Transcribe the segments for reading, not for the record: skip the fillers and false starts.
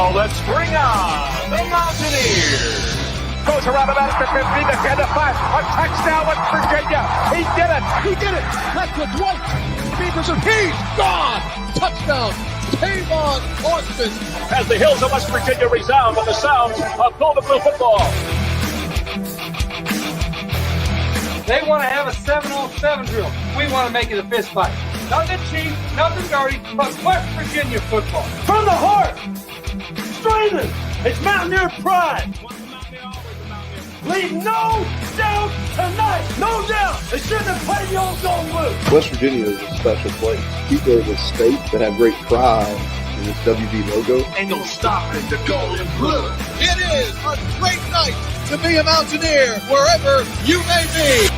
Let's bring on the Mountaineers. Goes around about the 50, the 10 to 5. A touchdown with Virginia. He did it. He did it. That's the Dwight. Beavers are he's gone. Touchdown. Tavon Austin. As the hills of West Virginia resound with the sounds of Golden Blue football. They want to have a 7-on-7 drill. We want to make it a fist fight. Nothing cheap, nothing dirty, but West Virginia football. From the heart. Streaming. It's Mountaineer pride. Leave no doubt tonight. No doubt. They shouldn't have played the old Golden Blue. West Virginia is a special place. People in this state that have great pride in this WV logo. Ain't no stopping the Golden Blue. It is a great night to be a Mountaineer wherever you may be.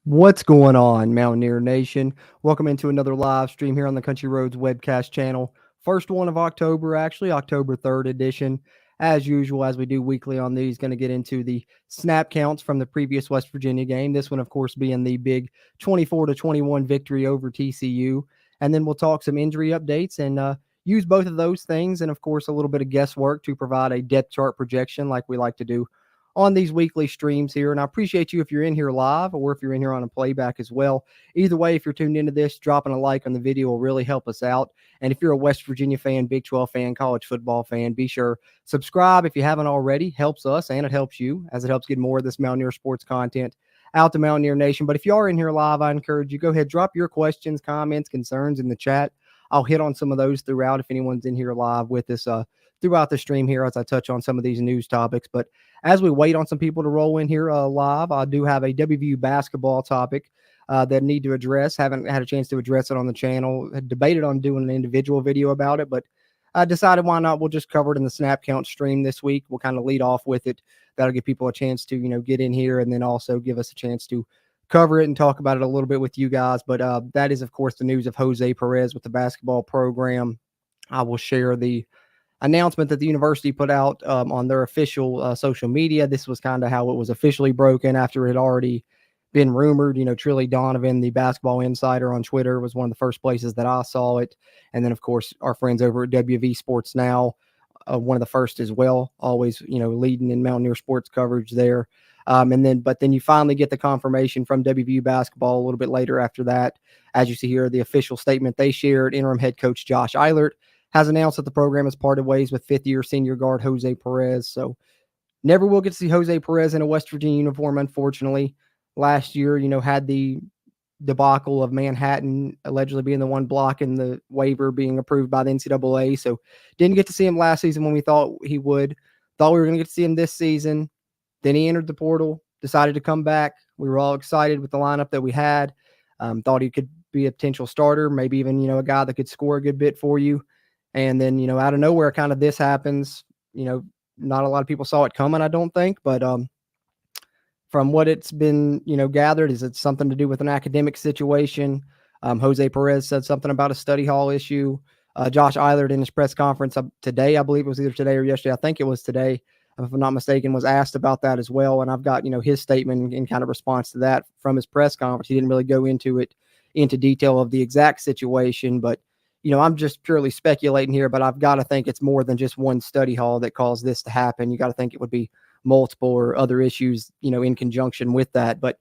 What's going on, Mountaineer Nation? Welcome into another live stream here on the Country Roads webcast channel. First one of October, actually, October 3rd edition. As usual, as we do weekly on these, going to get into the snap counts from the previous West Virginia game. This one, of course, being the big 24-21 victory over TCU. And then we'll talk some injury updates and use both of those things and, of course, a little bit of guesswork to provide a depth chart projection like we like to do on these weekly streams here. And I appreciate you if you're in here live or if you're in here on a playback as well. Either way, if you're tuned into this, dropping a like on the video will really help us out. And if you're a West Virginia fan, Big 12 fan, college football fan, be sure subscribe if you haven't already. Helps us and it helps you as it helps get more of this Mountaineer sports content out to Mountaineer Nation. But if you are in here live, I encourage you, go ahead, drop your questions, comments, concerns in the chat. I'll hit on some of those throughout if anyone's in here live with us throughout the stream here as I touch on some of these news topics. But as we wait on some people to roll in here live, I do have a WVU basketball topic that I need to address. Haven't had a chance to address it on the channel. Had debated on doing an individual video about it, but I decided why not? We'll just cover it in the snap count stream this week. We'll kind of lead off with it. That'll give people a chance to, get in here and then also give us a chance to cover it and talk about it a little bit with you guys. But that is, of course, the news of Jose Perez with the basketball program. I will share the announcement that the university put out on their official social media. This was kind of how it was officially broken after it had already been rumored. Trilly Donovan, the basketball insider on Twitter, was one of the first places that I saw it. And then, of course, our friends over at WV Sports Now, one of the first as well, always, leading in Mountaineer sports coverage there. But then you finally get the confirmation from WVU basketball a little bit later after that. As you see here, the official statement they shared, interim head coach Josh Eilert has announced that the program has parted ways with fifth-year senior guard Jose Perez. So never will get to see Jose Perez in a West Virginia uniform, unfortunately. Last year, had the debacle of Manhattan allegedly being the one blocking the waiver being approved by the NCAA. So didn't get to see him last season when we thought he would. Thought we were going to get to see him this season. Then he entered the portal, decided to come back. We were all excited with the lineup that we had. Thought he could be a potential starter, maybe even, a guy that could score a good bit for you. And then, out of nowhere, kind of this happens. Not a lot of people saw it coming, I don't think. But from what it's been, gathered, is it's something to do with an academic situation. Jose Perez said something about a study hall issue. Josh Eilert in his press conference today, I believe it was either today or yesterday. I think it was today, if I'm not mistaken, was asked about that as well. And I've got, his statement in kind of response to that from his press conference. He didn't really go into detail of the exact situation, but I'm just purely speculating here, but I've got to think it's more than just one study hall that caused this to happen. You got to think it would be multiple or other issues, in conjunction with that. But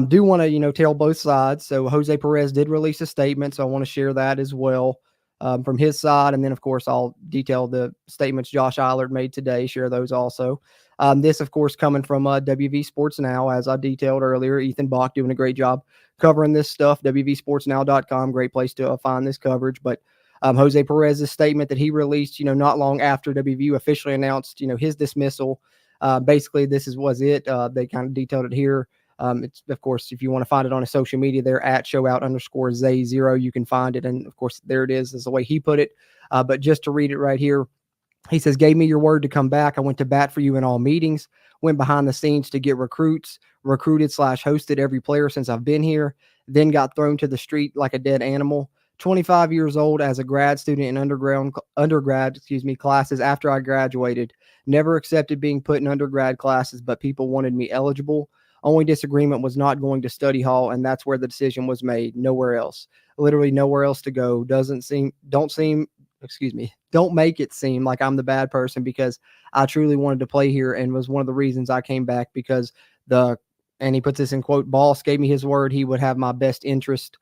do want to, tell both sides. So Jose Perez did release a statement, so I want to share that as well from his side. And then, of course, I'll detail the statements Josh Eilert made today, share those also. This, of course, coming from WV Sports Now, as I detailed earlier. Ethan Bach doing a great job covering this stuff. WVSportsNow.com, great place to find this coverage. But Jose Perez's statement that he released, not long after WVU officially announced, his dismissal. Basically, this was it. They kind of detailed it here. It's, of course, if you want to find it on his social media, they're at showout_Zay0. You can find it. And of course, there it is the way he put it. But just to read it right here, he says, gave me your word to come back. I went to bat for you in all meetings, went behind the scenes to get recruited / hosted every player since I've been here, then got thrown to the street like a dead animal. 25 years old as a grad student in undergrad classes after I graduated. Never accepted being put in undergrad classes, but people wanted me eligible. Only disagreement was not going to study hall, and that's where the decision was made. Nowhere else. Literally nowhere else to go. Don't make it seem like I'm the bad person, because I truly wanted to play here and was one of the reasons I came back, because and he puts this in quote, boss gave me his word he would have my best interest.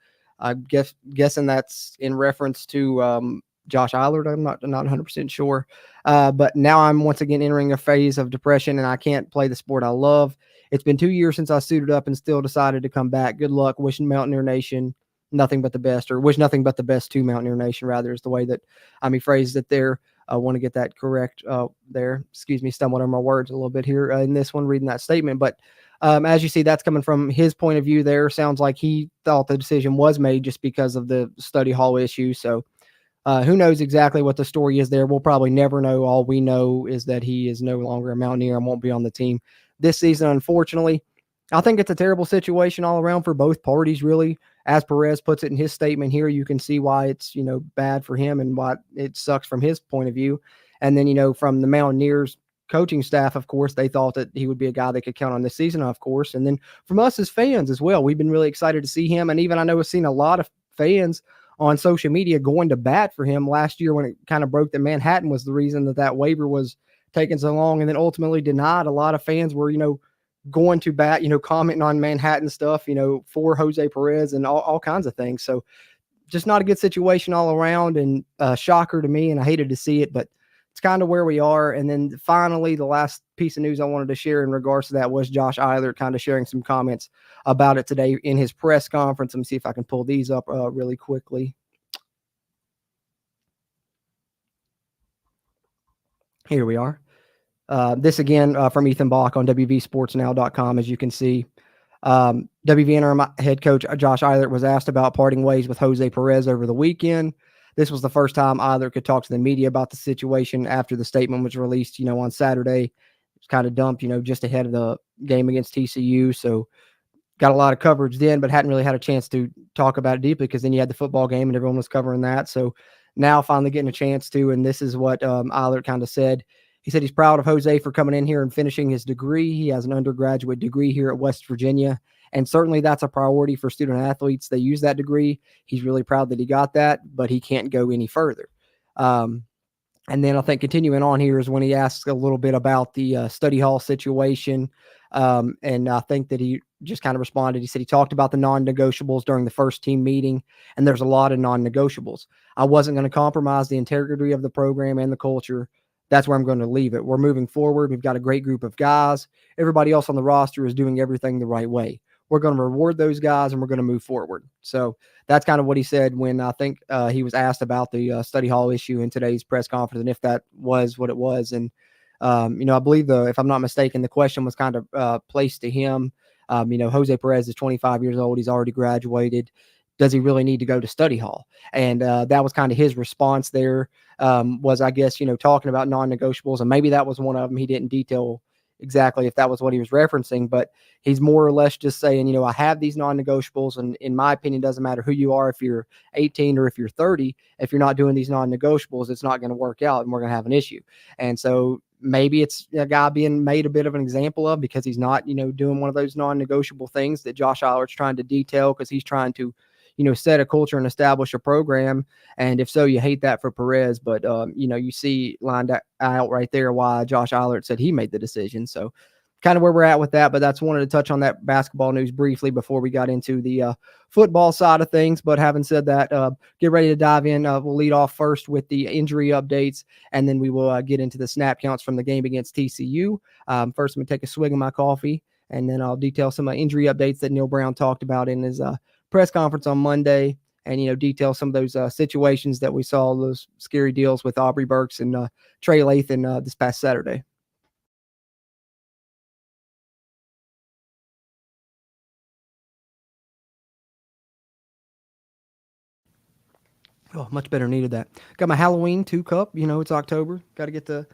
Guessing that's in reference to Josh Eilert. I'm not 100% sure. But now I'm once again entering a phase of depression, and I can't play the sport I love. It's been 2 years since I suited up and still decided to come back. Good luck. Wishing Mountaineer Nation nothing but the best, or wish nothing but the best to Mountaineer Nation, rather, is the way that he phrased it there. I want to get that correct there. Excuse me, stumbled on my words a little bit here in this one, reading that statement. But as you see, that's coming from his point of view there. Sounds like he thought the decision was made just because of the study hall issue. So who knows exactly what the story is there. We'll probably never know. All we know is that he is no longer a Mountaineer and won't be on the team this season, unfortunately. I think it's a terrible situation all around for both parties, really. As Perez puts it in his statement here, you can see why it's, bad for him and why it sucks from his point of view. And then, from the Mountaineers coaching staff, of course, they thought that he would be a guy they could count on this season, of course. And then from us as fans as well, we've been really excited to see him. And even I know I've seen a lot of fans on social media going to bat for him last year when it kind of broke that Manhattan was the reason that waiver was taking so long and then ultimately denied. A lot of fans were, going to bat, commenting on Manhattan stuff, for Jose Perez and all kinds of things. So just not a good situation all around, and a shocker to me, and I hated to see it, but it's kind of where we are. And then finally, the last piece of news I wanted to share in regards to that was Josh Eilert kind of sharing some comments about it today in his press conference. Let me see if I can pull these up really quickly. Here we are. This again from Ethan Bach on WVSportsNow.com. As you can see, WV interim head coach Josh Eilert was asked about parting ways with Jose Perez over the weekend. This was the first time Eilert could talk to the media about the situation after the statement was released, on Saturday. It was kind of dumped, just ahead of the game against TCU. So got a lot of coverage then, but hadn't really had a chance to talk about it deeply, because then you had the football game and everyone was covering that. So now finally getting a chance to, and this is what Eilert kind of said. He said he's proud of Jose for coming in here and finishing his degree. He has an undergraduate degree here at West Virginia, and certainly that's a priority for student athletes. They use that degree. He's really proud that he got that, but he can't go any further. And then I think continuing on here is when he asks a little bit about the study hall situation. And I think that he just kind of responded. He said he talked about the non-negotiables during the first team meeting, and there's a lot of non-negotiables. I wasn't going to compromise the integrity of the program and the culture. That's where I'm going to leave it. We're moving forward. We've got a great group of guys. Everybody else on the roster is doing everything the right way. We're going to reward those guys, and we're going to move forward. So that's kind of what he said when I think he was asked about the study hall issue in today's press conference, and if that was what it was. And, I believe if I'm not mistaken, the question was kind of placed to him. Jose Perez is 25 years old. He's already graduated. Does he really need to go to study hall? And that was kind of his response there, was, I guess, talking about non-negotiables. And maybe that was one of them. He didn't detail exactly if that was what he was referencing, but he's more or less just saying, I have these non-negotiables. And in my opinion, doesn't matter who you are, if you're 18 or if you're 30, if you're not doing these non-negotiables, it's not going to work out and we're going to have an issue. And so maybe it's a guy being made a bit of an example of because he's not, doing one of those non-negotiable things that Josh Eilert's trying to detail, because he's trying to, set a culture and establish a program. And if so, you hate that for Perez. But, you see lined out right there why Josh Eilert said he made the decision. So kind of where we're at with that. But that's wanted to touch on that basketball news briefly before we got into the football side of things. But having said that, get ready to dive in. We'll lead off first with the injury updates, and then we will get into the snap counts from the game against TCU. First, I'm going to take a swig of my coffee, and then I'll detail some injury updates that Neil Brown talked about in his press conference on Monday, and, detail some of those situations that we saw, those scary deals with Aubrey Burks and Trey Lathan this past Saturday. Oh, much better needed that. Got my Halloween 2 cup. It's October. Got to get the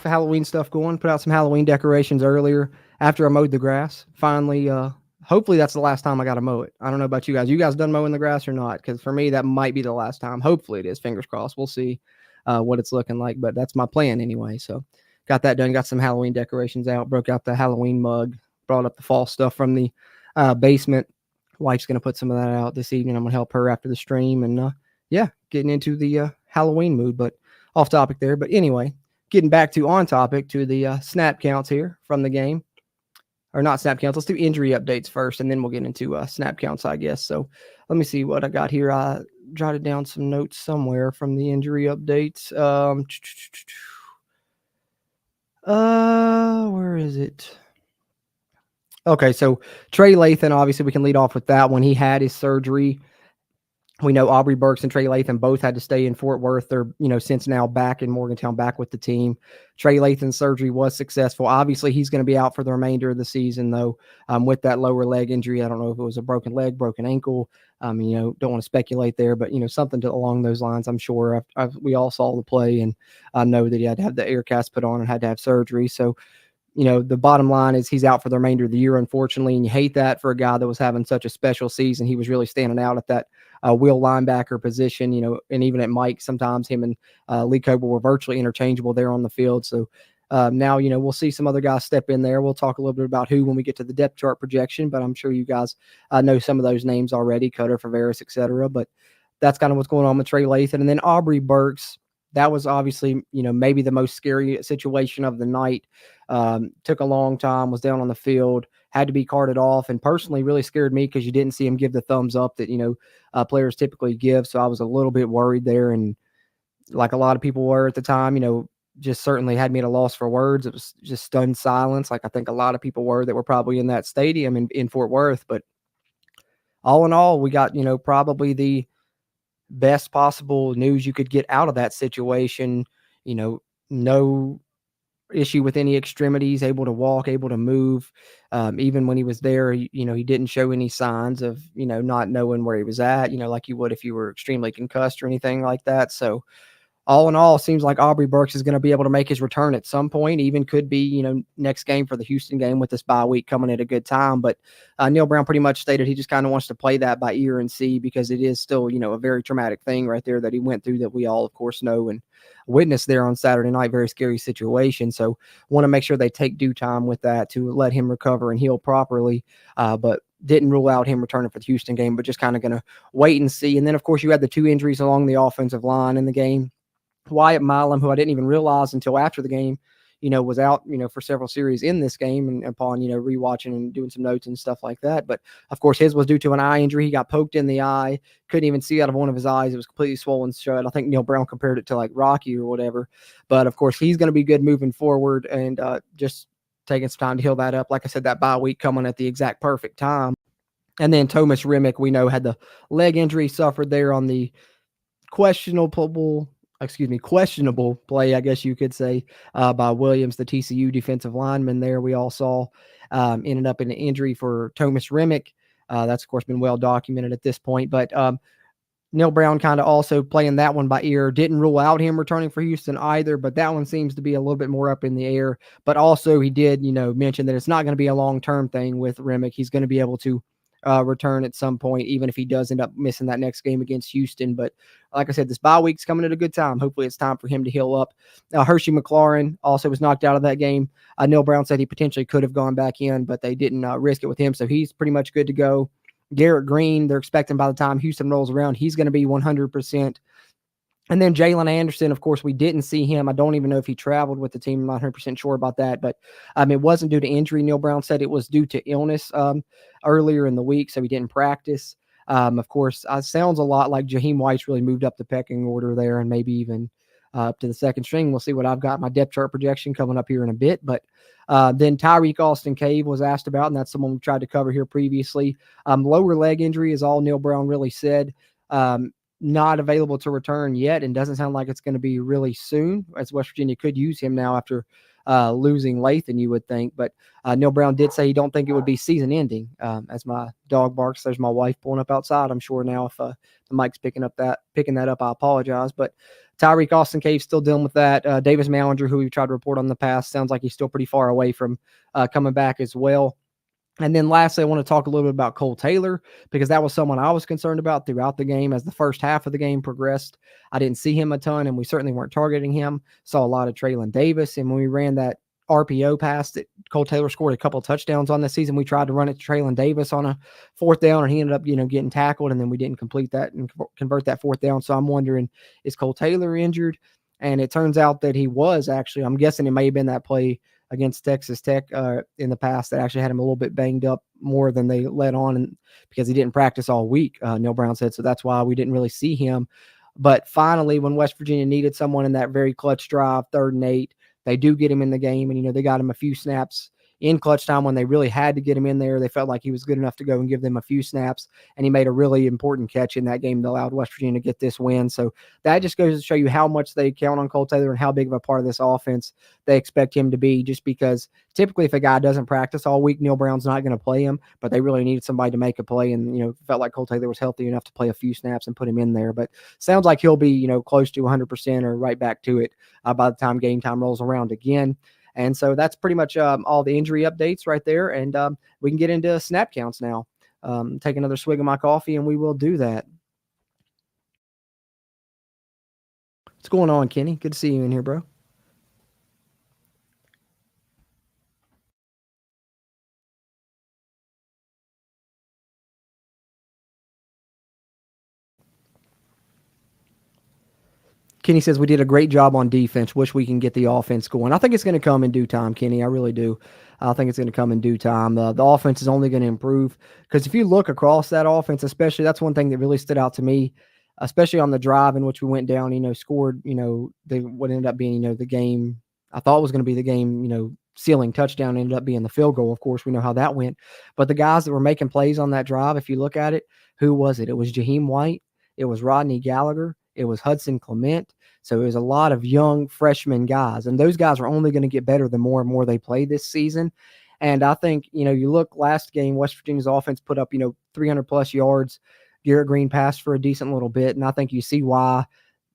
Halloween stuff going. Put out some Halloween decorations earlier after I mowed the grass. Finally, hopefully that's the last time I got to mow it. I don't know about you guys. You guys done mowing the grass or not? Because for me, that might be the last time. Hopefully it is. Fingers crossed. We'll see what it's looking like. But that's my plan anyway. So got that done. Got some Halloween decorations out. Broke out the Halloween mug. Brought up the fall stuff from the basement. Wife's going to put some of that out this evening. I'm going to help her after the stream. And, getting into the Halloween mood, but off topic there. But anyway, getting back to on topic to the snap counts here from the game. Or not snap counts. Let's do injury updates first, and then we'll get into snap counts, I guess. So let me see what I got here. I jotted down some notes somewhere from the injury updates. Where is it? Okay, so Trey Lathan, obviously we can lead off with that one. He had his surgery. We know Aubrey Burks and Trey Lathan both had to stay in Fort Worth. They're, since now back in Morgantown, back with the team. Trey Lathan's surgery was successful. Obviously, he's going to be out for the remainder of the season, though, with that lower leg injury. I don't know if it was a broken leg, broken ankle. Don't want to speculate there, but, something along those lines, I'm sure. We all saw the play, and I know that he had to have the air cast put on and had to have surgery. So, the bottom line is he's out for the remainder of the year, unfortunately, and you hate that for a guy that was having such a special season. He was really standing out at that wheel linebacker position, and even at Mike, sometimes him and Lee Coble were virtually interchangeable there on the field. So now, we'll see some other guys step in there. We'll talk a little bit about who when we get to the depth chart projection, but I'm sure you guys know some of those names already, Cutter, Faveras, et cetera. But that's kind of what's going on with Trey Lathan. And then Aubrey Burks, that was obviously, maybe the most scary situation of the night. Took a long time, was down on the field, had to be carted off, and personally really scared me because you didn't see him give the thumbs up that, players typically give. So I was a little bit worried there. And like a lot of people were at the time, just certainly had me at a loss for words. It was just stunned silence. Like I think a lot of people were that were probably in that stadium in Fort Worth. But all in all, we got, probably the best possible news you could get out of that situation. No issue with any extremities, able to walk, able to move. Even when he was there, he didn't show any signs of, not knowing where he was at, like you would if you were extremely concussed or anything like that. So all in all, seems like Aubrey Burks is going to be able to make his return at some point, even could be, next game for the Houston game with this bye week coming at a good time. But Neil Brown pretty much stated he just kind of wants to play that by ear and see, because it is still, a very traumatic thing right there that he went through that we all, of course, know and witnessed there on Saturday night. Very scary situation. So want to make sure they take due time with that to let him recover and heal properly. But didn't rule out him returning for the Houston game, but just kind of going to wait and see. And then, of course, you had the 2 injuries along the offensive line in the game. Wyatt Milam, who I didn't even realize until after the game, was out, for several series in this game, and upon, rewatching and doing some notes and stuff like that. But of course, his was due to an eye injury. He got poked in the eye, couldn't even see out of one of his eyes. It was completely swollen shut. I think Neil Brown compared it to like Rocky or whatever. But of course, he's going to be good moving forward, and just taking some time to heal that up. Like I said, that bye week coming at the exact perfect time. And then Thomas Remick, we know, had the leg injury suffered there on the questionable play, I guess you could say, by Williams, the TCU defensive lineman there. We all saw ended up in an injury for Thomas Remick. That's, of course, been well documented at this point. But Neil Brown kind of also playing that one by ear. Didn't rule out him returning for Houston either, but that one seems to be a little bit more up in the air. But also he did, mention that it's not going to be a long-term thing with Remick. He's going to be able to return at some point, even if he does end up missing that next game against Houston. But like I said, this bye week's coming at a good time. Hopefully it's time for him to heal up. Hershey McLaurin also was knocked out of that game. Neil Brown said he potentially could have gone back in, but they didn't risk it with him. So he's pretty much good to go. Garrett Green, they're expecting by the time Houston rolls around, he's going to be 100%. And then Jalen Anderson, of course, we didn't see him. I don't even know if he traveled with the team. I'm not 100% sure about that. But it wasn't due to injury. Neil Brown said it was due to illness earlier in the week, so he didn't practice. Of course, sounds a lot like Jaheim White's really moved up the pecking order there and maybe even up to the second string. We'll see what I've got my depth chart projection coming up here in a bit. But then Tyreek Austin Cave was asked about, and that's someone we tried to cover here previously. Lower leg injury is all Neil Brown really said. Not available to return yet, and doesn't sound like it's going to be really soon, as West Virginia could use him now after losing Lathan, you would think. But Neil Brown did say he don't think it would be season ending. As my dog barks, there's my wife pulling up outside. I'm sure now if the mic's picking that up, I apologize. But Tyreek Austin Cave still dealing with that. Davis Mallinger, who we tried to report on in the past, sounds like he's still pretty far away from coming back as well. And then lastly, I want to talk a little bit about Cole Taylor, because that was someone I was concerned about throughout the game. As the first half of the game progressed, I didn't see him a ton, and we certainly weren't targeting him. Saw a lot of Traylon Davis. And when we ran that RPO pass that Cole Taylor scored a couple of touchdowns on this season, we tried to run it to Traylon Davis on a fourth down, and he ended up, getting tackled, and then we didn't complete that and convert that fourth down. So I'm wondering, is Cole Taylor injured? And it turns out that he was actually. I'm guessing it may have been that play against Texas Tech in the past that actually had him a little bit banged up more than they let on, and because he didn't practice all week, Neil Brown said. So that's why we didn't really see him. But finally, when West Virginia needed someone in that very clutch drive, 3rd and 8, they do get him in the game. And, they got him a few snaps in clutch time when they really had to get him in there. They felt like he was good enough to go and give them a few snaps, and he made a really important catch in that game that allowed West Virginia to get this win. So that just goes to show you how much they count on Cole Taylor and how big of a part of this offense they expect him to be, just because typically if a guy doesn't practice all week, Neil Brown's not going to play him, but they really needed somebody to make a play, and, felt like Cole Taylor was healthy enough to play a few snaps and put him in there. But sounds like he'll be, close to 100% or right back to it by the time game time rolls around again. And so that's pretty much all the injury updates right there. And we can get into snap counts now. Take another swig of my coffee, and we will do that. What's going on, Kenny? Good to see you in here, bro. Kenny says we did a great job on defense. Wish we can get the offense going. I think it's going to come in due time, Kenny. I really do. I think it's going to come in due time. The offense is only going to improve, because if you look across that offense, especially, that's one thing that really stood out to me, especially on the drive in which we went down, scored, what ended up being, the game I thought was going to be the game, ceiling touchdown ended up being the field goal. Of course, we know how that went. But the guys that were making plays on that drive, if you look at it, who was it? It was Jaheim White. It was Rodney Gallagher. It was Hudson Clement. So it was a lot of young freshman guys, and those guys are only going to get better the more and more they play this season. And I think, you look last game, West Virginia's offense put up, 300 plus yards. Garrett Green passed for a decent little bit. And I think you see why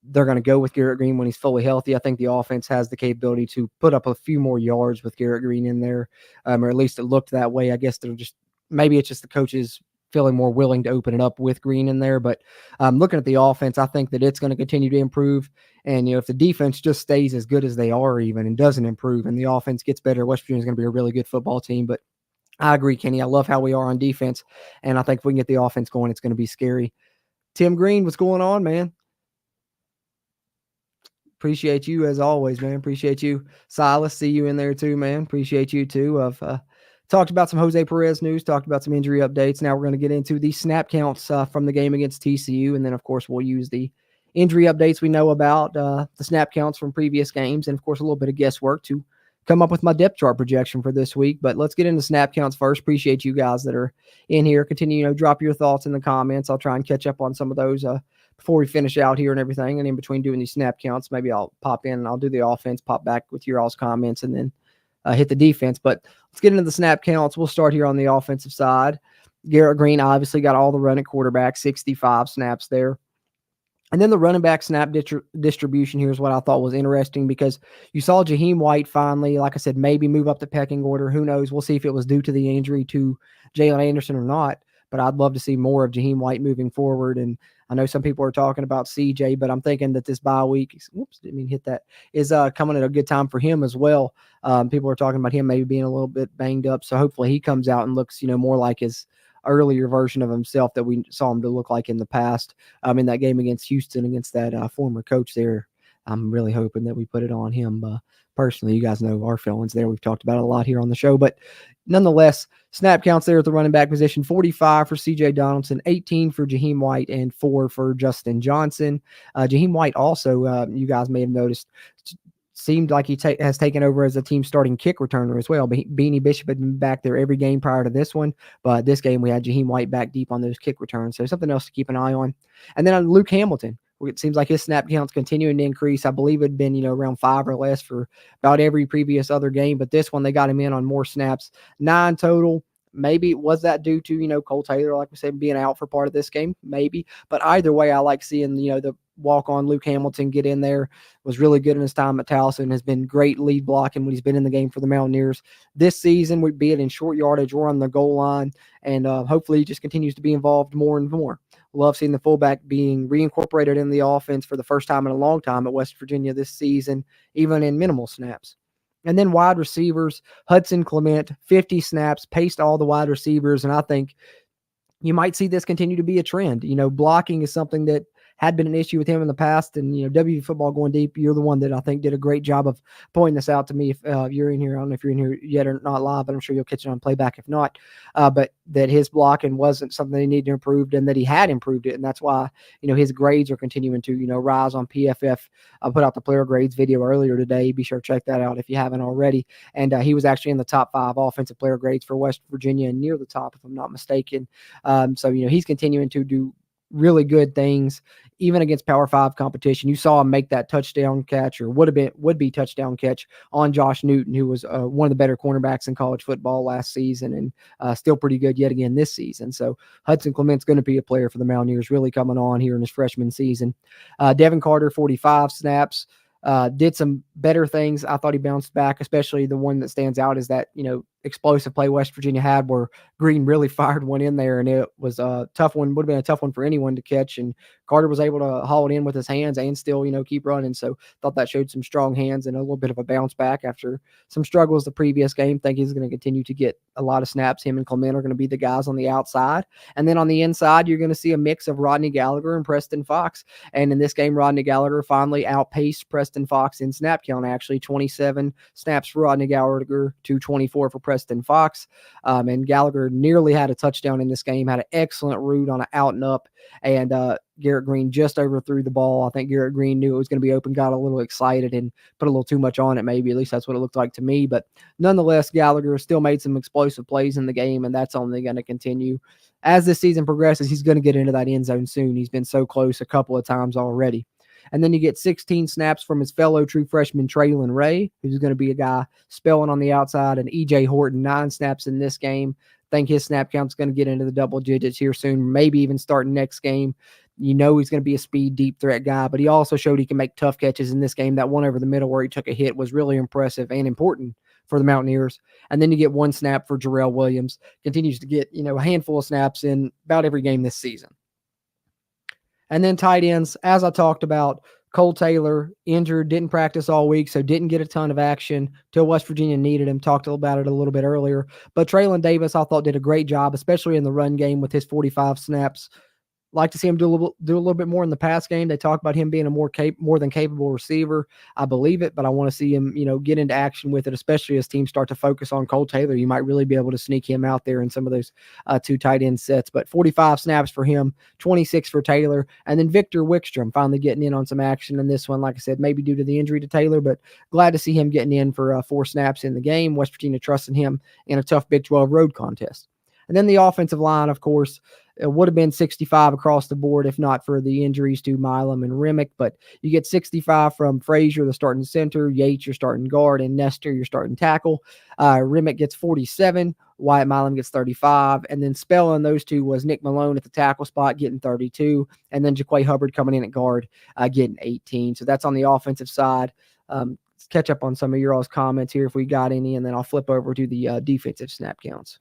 they're going to go with Garrett Green when he's fully healthy. I think the offense has the capability to put up a few more yards with Garrett Green in there, or at least it looked that way. I guess maybe it's just the coaches feeling more willing to open it up with Green in there. But looking at the offense, I think that it's going to continue to improve. And, if the defense just stays as good as they are even and doesn't improve and the offense gets better, West Virginia is going to be a really good football team. But I agree, Kenny. I love how we are on defense. And I think if we can get the offense going, it's going to be scary. Tim Green, what's going on, man? Appreciate you as always, man. Appreciate you. Silas, see you in there too, man. Appreciate you too. I've talked about some Jose Perez news, talked about some injury updates. Now we're going to get into the snap counts from the game against TCU. And then, of course, we'll use the injury updates we know about, the snap counts from previous games, and, of course, a little bit of guesswork to come up with my depth chart projection for this week. But let's get into snap counts first. Appreciate you guys that are in here. Continue, drop your thoughts in the comments. I'll try and catch up on some of those before we finish out here and everything. And in between doing these snap counts, maybe I'll pop in and I'll do the offense, pop back with your all's comments, and then hit the defense. But let's get into the snap counts. We'll start here on the offensive side. Garrett Green obviously got all the run at quarterback, 65 snaps there. And then the running back snap distribution here is what I thought was interesting, because you saw Jaheim White finally, like I said, maybe move up the pecking order. Who knows? We'll see if it was due to the injury to Jalen Anderson or not. But I'd love to see more of Jaheim White moving forward. And I know some people are talking about CJ, but I'm thinking that this bye week, is coming at a good time for him as well. People are talking about him maybe being a little bit banged up. So hopefully he comes out and looks, more like his earlier version of himself that we saw him to look like in the past. In that game against Houston, against that former coach there. I'm really hoping that we put it on him. Personally, you guys know our feelings there. We've talked about it a lot here on the show, but nonetheless, snap counts there at the running back position: 45 for CJ Donaldson, 18 for Jaheim White, and 4 for Justin Johnson. Jaheim White also, you guys may have noticed, seemed like he has taken over as a team starting kick returner as well. Beanie Bishop had been back there every game prior to this one, but this game we had Jaheim White back deep on those kick returns. So something else to keep an eye on. And then on Luke Hamilton, it seems like his snap count's continuing to increase. I believe it had been, around 5 or less for about every previous other game, but this one they got him in on more snaps, 9 total. Maybe was that due to, Cole Taylor, like we said, being out for part of this game? Maybe. But either way, I like seeing, the walk-on Luke Hamilton get in there. Was really good in his time at Towson. Has been great lead blocking when he's been in the game for the Mountaineers this season, be it in short yardage or on the goal line. And hopefully he just continues to be involved more and more. Love seeing the fullback being reincorporated in the offense for the first time in a long time at West Virginia this season, even in minimal snaps. And then wide receivers, Hudson Clement, 50 snaps, paced all the wide receivers. And I think you might see this continue to be a trend. Blocking is something that had been an issue with him in the past. And, WVU football going deep, you're the one that I think did a great job of pointing this out to me. If you're in here, I don't know if you're in here yet or not live, but I'm sure you'll catch it on playback if not. But that his blocking wasn't something he needed to improve, and that he had improved it. And that's why, his grades are continuing to, rise on PFF. I put out the player grades video earlier today. Be sure to check that out if you haven't already. And he was actually in the top 5 offensive player grades for West Virginia, and near the top, if I'm not mistaken. So, he's continuing to do really good things, even against Power 5 competition. You saw him make that touchdown catch, or would be touchdown catch on Josh Newton, who was one of the better cornerbacks in college football last season, and still pretty good yet again this season. So Hudson Clement's going to be a player for the Mountaineers, really coming on here in his freshman season. Devin Carter, 45 snaps. Did some better things. I thought he bounced back, especially the one that stands out is that, explosive play West Virginia had where Green really fired one in there, and it was a tough one, would have been a tough one for anyone to catch. And Carter was able to haul it in with his hands and still, keep running. So thought that showed some strong hands and a little bit of a bounce back after some struggles the previous game. Think he's going to continue to get a lot of snaps. Him and Clement are going to be the guys on the outside. And then on the inside, you're going to see a mix of Rodney Gallagher and Preston Fox. And in this game, Rodney Gallagher finally outpaced Preston Fox in snap count, actually 27 snaps for Rodney Gallagher to 24 for Preston Fox. And Gallagher nearly had a touchdown in this game, had an excellent route on an out and up, and Garrett Green just overthrew the ball. I think Garrett Green knew it was going to be open, got a little excited, and put a little too much on it, maybe. At least that's what it looked like to me. But nonetheless, Gallagher still made some explosive plays in the game, and that's only going to continue. As this season progresses, he's going to get into that end zone soon. He's been so close a couple of times already. And then you get 16 snaps from his fellow true freshman Traylon Ray, who's going to be a guy spelling on the outside, and E.J. Horton, 9 snaps in this game. I think his snap count's going to get into the double digits here soon, maybe even starting next game. He's going to be a speed, deep threat guy, but he also showed he can make tough catches in this game. That one over the middle where he took a hit was really impressive and important for the Mountaineers. And then you get 1 snap for Jarrell Williams. Continues to get, a handful of snaps in about every game this season. And then tight ends, as I talked about, Cole Taylor injured, didn't practice all week, so didn't get a ton of action till West Virginia needed him. Talked about it a little bit earlier. But Traylon Davis, I thought, did a great job, especially in the run game with his 45 snaps. Like to see him do a little bit more in the pass game. They talk about him being a more than capable receiver. I believe it, but I want to see him, get into action with it, especially as teams start to focus on Cole Taylor. You might really be able to sneak him out there in some of those 2 tight end sets. But 45 snaps for him, 26 for Taylor, and then Victor Wickstrom finally getting in on some action in this one. Like I said, maybe due to the injury to Taylor, but glad to see him getting in for 4 snaps in the game. West Virginia trusting him in a tough Big 12 road contest. And then the offensive line, of course, it would have been 65 across the board if not for the injuries to Milam and Remick. But you get 65 from Frazier, the starting center, Yates, your starting guard, and Nestor, your starting tackle. Remick gets 47, Wyatt Milam gets 35, and then spelling those two was Nick Malone at the tackle spot getting 32, and then Jaquay Hubbard coming in at guard getting 18. So that's on the offensive side. Let's catch up on some of your all's comments here if we got any, and then I'll flip over to the defensive snap counts.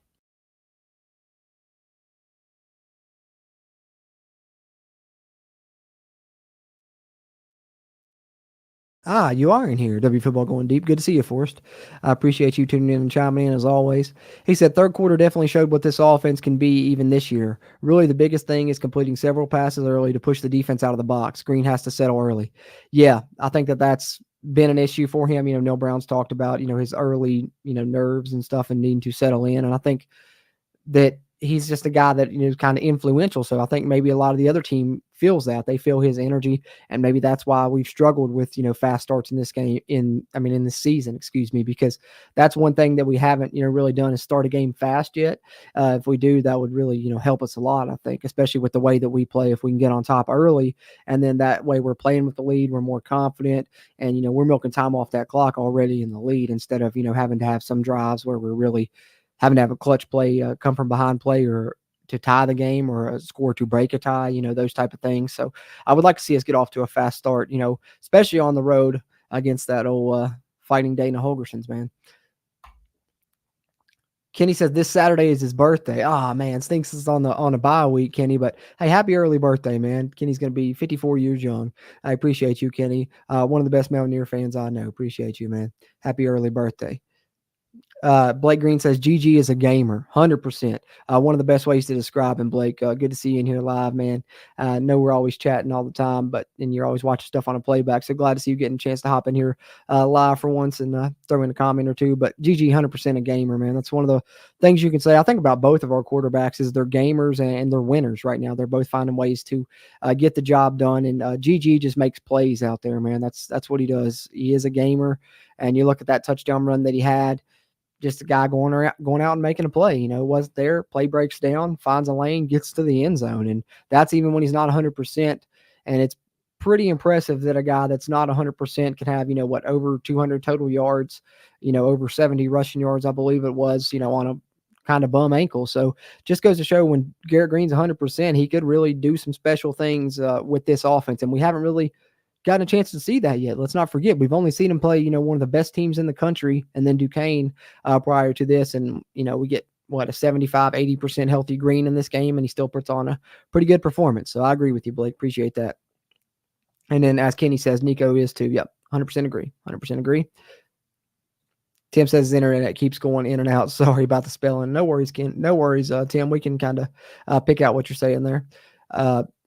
You are in here. W Football Going Deep. Good to see you, Forrest. I appreciate you tuning in and chiming in as always. He said third quarter definitely showed what this offense can be even this year. Really, the biggest thing is completing several passes early to push the defense out of the box. Green has to settle early. Yeah, I think that's been an issue for him. Neil Brown's talked about, his early, nerves and stuff and needing to settle in. And I think that he's just a guy that is kind of influential. So I think maybe a lot of the other team feels that. They feel his energy, and maybe that's why we've struggled with fast starts in this game in this season, excuse me, because that's one thing that we haven't really done is start a game fast yet. If we do, that would really help us a lot, I think, especially with the way that we play. If we can get on top early, and then that way we're playing with the lead, we're more confident, and we're milking time off that clock already in the lead instead of having to have some drives where we're really having to have a clutch play, come from behind play, or to tie the game, or a score to break a tie, those type of things. So I would like to see us get off to a fast start, especially on the road against that old Fighting Dana Holgersons, man. Kenny says this Saturday is his birthday. Man, stinks it's on a bye week, Kenny. But hey, happy early birthday, man. Kenny's going to be 54 years young. I appreciate you, Kenny. One of the best Mountaineer fans I know. Appreciate you, man. Happy early birthday. Blake Green says GG is a gamer, 100%. One of the best ways to describe him, Blake. Good to see you in here live, man. I know we're always chatting all the time, and you're always watching stuff on a playback. So glad to see you getting a chance to hop in here live for once and throw in a comment or two. But GG, 100% a gamer, man. That's one of the things you can say. I think about both of our quarterbacks is they're gamers and they're winners right now. They're both finding ways to get the job done. And GG just makes plays out there, man. That's what he does. He is a gamer. And you look at that touchdown run that he had. Just a guy going out and making a play, wasn't there, play breaks down, finds a lane, gets to the end zone. And that's even when he's not 100%. And it's pretty impressive that a guy that's not 100% can have, over 200 total yards, over 70 rushing yards, I believe it was, on a kind of bum ankle. So just goes to show when Garrett Green's 100%, he could really do some special things with this offense. And we haven't really gotten a chance to see that yet. Let's not forget, we've only seen him play, one of the best teams in the country, and then Duquesne prior to this. And, we get, a 75, 80% healthy Green in this game, and he still puts on a pretty good performance. So I agree with you, Blake. Appreciate that. And then as Kenny says, Nico is too. Yep, 100% agree. 100% agree. Tim says his internet keeps going in and out. Sorry about the spelling. No worries, Ken. No worries, Tim. We can kind of pick out what you're saying there.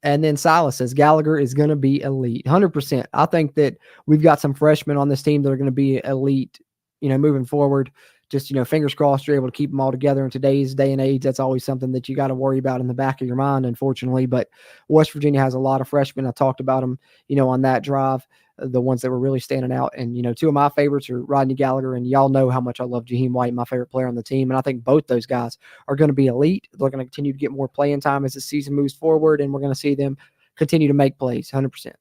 And then Silas says Gallagher is going to be elite. 100%. I think that we've got some freshmen on this team that are going to be elite, moving forward. Just, fingers crossed you're able to keep them all together in today's day and age. That's always something that you got to worry about in the back of your mind, unfortunately. But West Virginia has a lot of freshmen. I talked about them, on that drive, the ones that were really standing out. And, two of my favorites are Rodney Gallagher, and y'all know how much I love Jaheim White, my favorite player on the team. And I think both those guys are going to be elite. They're going to continue to get more playing time as the season moves forward, and we're going to see them continue to make plays, 100%.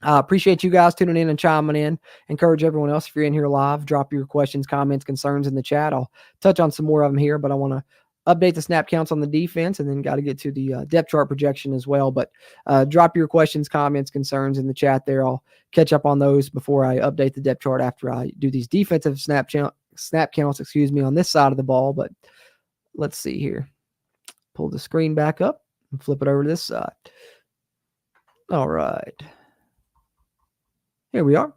Appreciate you guys tuning in and chiming in. Encourage everyone else, if you're in here live, drop your questions, comments, concerns in the chat. I'll touch on some more of them here, but I want to update the snap counts on the defense, and then got to get to the depth chart projection as well. But drop your questions, comments, concerns in the chat there. I'll catch up on those before I update the depth chart after I do these defensive snap counts, on this side of the ball. But let's see here. Pull the screen back up and flip it over to this side. All right. Here we are.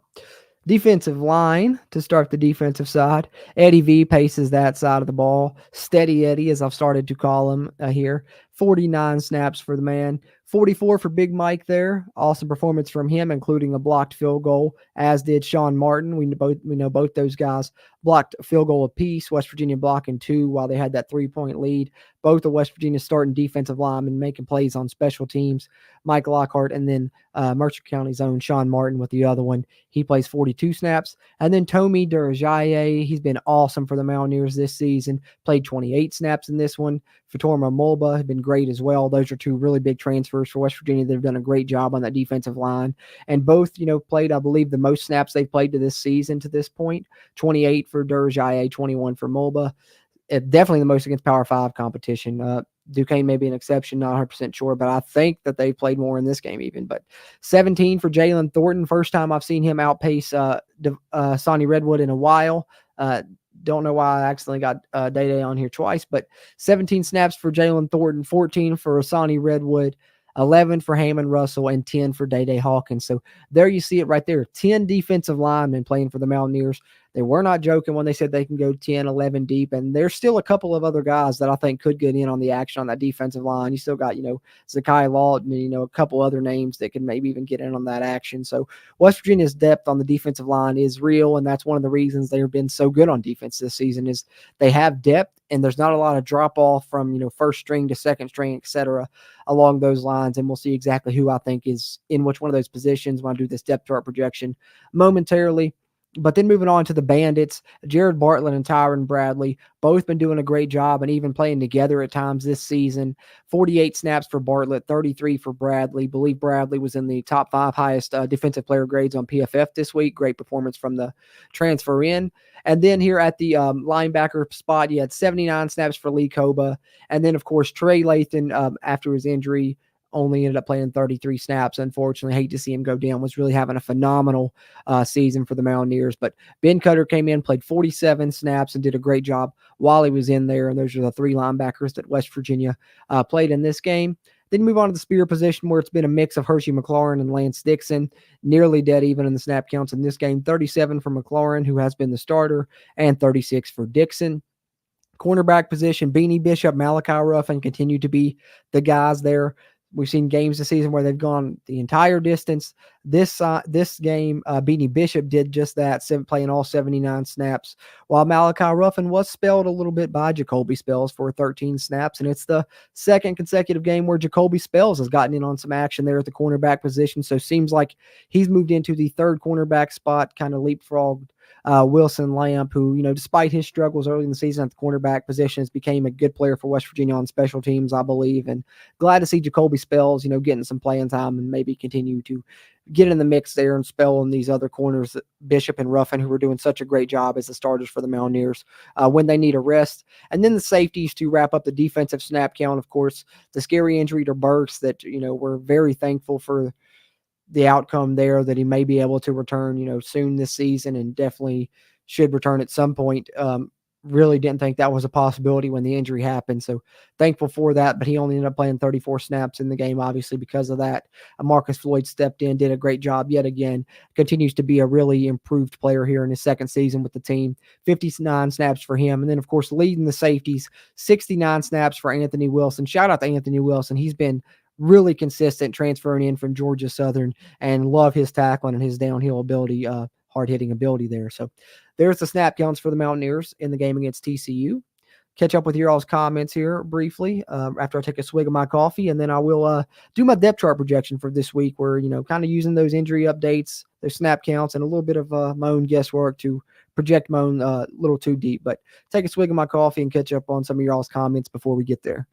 Defensive line to start the defensive side. Eddie V paces that side of the ball. Steady Eddie, as I've started to call him here. 49 snaps for the man. 44 for Big Mike there. Awesome performance from him, including a blocked field goal, as did Sean Martin. We know both those guys blocked a field goal apiece. West Virginia blocking 2 while they had that 3-point lead. Both of West Virginia's starting defensive linemen making plays on special teams. Mike Lockhart, and then Mercer County's own Sean Martin with the other one. He plays 42 snaps. And then Tomi Durajaye, he's been awesome for the Mountaineers this season. Played 28 snaps in this one. Fatorma Mulba had been great as well. Those are 2 really big transfers for West Virginia. They've done a great job on that defensive line. And both, played, I believe, the most snaps they've played to this season to this point. 28 for Durajaye, 21 for Mulba. Definitely the most against Power 5 competition. Duquesne may be an exception, not 100% sure, but I think that they played more in this game even. But 17 for Jalen Thornton. First time I've seen him outpace Sonny Redwood in a while. Don't know why I accidentally got Day-Day on here twice, but 17 snaps for Jalen Thornton, 14 for Sonny Redwood. 11 for Hammond Russell, and 10 for Day Hawkins. So there you see it right there. 10 defensive linemen playing for the Mountaineers. They were not joking when they said they can go 10, 11 deep. And there's still a couple of other guys that I think could get in on the action on that defensive line. You still got, Zakai Lawton, and, a couple other names that could maybe even get in on that action. So West Virginia's depth on the defensive line is real. And that's one of the reasons they've been so good on defense this season is they have depth and there's not a lot of drop off from, first string to second string, et cetera, along those lines. And we'll see exactly who I think is in which one of those positions when I do this depth chart projection momentarily. But then moving on to the Bandits, Jared Bartlett and Tyron Bradley, both been doing a great job and even playing together at times this season. 48 snaps for Bartlett, 33 for Bradley. Believe Bradley was in the top 5 highest defensive player grades on PFF this week. Great performance from the transfer in. And then here at the linebacker spot, you had 79 snaps for Lee Koba. And then, of course, Trey Lathan, after his injury, only ended up playing 33 snaps. Unfortunately, hate to see him go down. Was really having a phenomenal season for the Mountaineers. But Ben Cutter came in, played 47 snaps, and did a great job while he was in there. And those are the 3 linebackers that West Virginia played in this game. Then move on to the spear position where it's been a mix of Hershey McLaurin and Lance Dixon, nearly dead even in the snap counts in this game. 37 for McLaurin, who has been the starter, and 36 for Dixon. Cornerback position, Beanie Bishop, Malachi Ruffin continue to be the guys there. We've seen games this season where they've gone the entire distance. This game, Beanie Bishop did just that, playing all 79 snaps, while Malachi Ruffin was spelled a little bit by Jacoby Spells for 13 snaps, and it's the second consecutive game where Jacoby Spells has gotten in on some action there at the cornerback position, so seems like he's moved into the third cornerback spot, kind of leapfrogged Wilson Lamp, who, despite his struggles early in the season at the cornerback position, has became a good player for West Virginia on special teams, I believe. And glad to see Jacoby Spells, getting some playing time and maybe continue to get in the mix there and spell in these other corners, Bishop and Ruffin, who are doing such a great job as the starters for the Mountaineers when they need a rest. And then the safeties to wrap up the defensive snap count. Of course, the scary injury to Burks that, we're very thankful for the outcome there, that he may be able to return, soon this season, and definitely should return at some point. Really didn't think that was a possibility when the injury happened. So thankful for that, but he only ended up playing 34 snaps in the game, obviously, because of that. Marcus Floyd stepped in, did a great job yet again, continues to be a really improved player here in his second season with the team. 59 snaps for him. And then, of course, leading the safeties, 69 snaps for Anthony Wilson. Shout out to Anthony Wilson. He's been really consistent transferring in from Georgia Southern, and love his tackling and his downhill ability, hard-hitting ability there. So there's the snap counts for the Mountaineers in the game against TCU. Catch up with your all's comments here briefly after I take a swig of my coffee, and then I will do my depth chart projection for this week, where, kind of using those injury updates, those snap counts, and a little bit of my own guesswork to project my own little too deep. But take a swig of my coffee and catch up on some of your all's comments before we get there.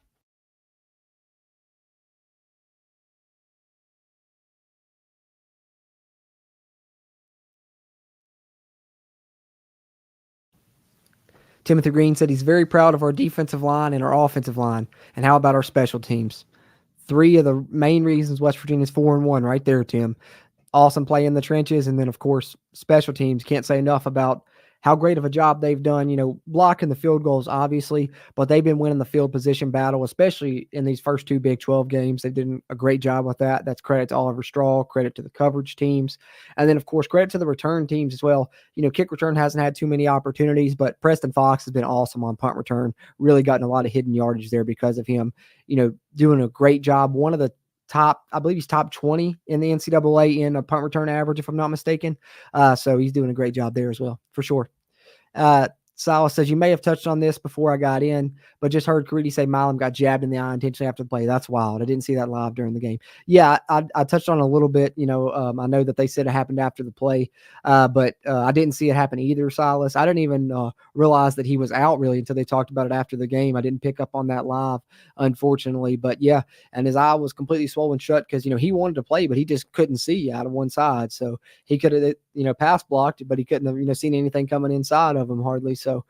Timothy Green said he's very proud of our defensive line and our offensive line. And how about our special teams? 3 of the main reasons West Virginia's 4-1 right there, Tim. Awesome play in the trenches. And then, of course, special teams. Can't say enough about how great of a job they've done, blocking the field goals, obviously, but they've been winning the field position battle, especially in these first 2 Big 12 games. They've done a great job with that. That's credit to Oliver Straw, credit to the coverage teams, and then, of course, credit to the return teams as well. Kick return hasn't had too many opportunities, but Preston Fox has been awesome on punt return, really gotten a lot of hidden yardage there because of him, doing a great job. One of the I believe he's top 20 in the NCAA in a punt return average, if I'm not mistaken. So he's doing a great job there as well, for sure. Silas says, you may have touched on this before I got in, but just heard Caridi say Milam got jabbed in the eye intentionally after the play. That's wild. I didn't see that live during the game. Yeah, I touched on it a little bit. I know that they said it happened after the play, but I didn't see it happen either, Silas. I didn't even realize that he was out really until they talked about it after the game. I didn't pick up on that live, unfortunately. But yeah, and his eye was completely swollen shut because, he wanted to play, but he just couldn't see out of one side. So he could have, pass blocked, but he couldn't have, seen anything coming inside of him hardly. So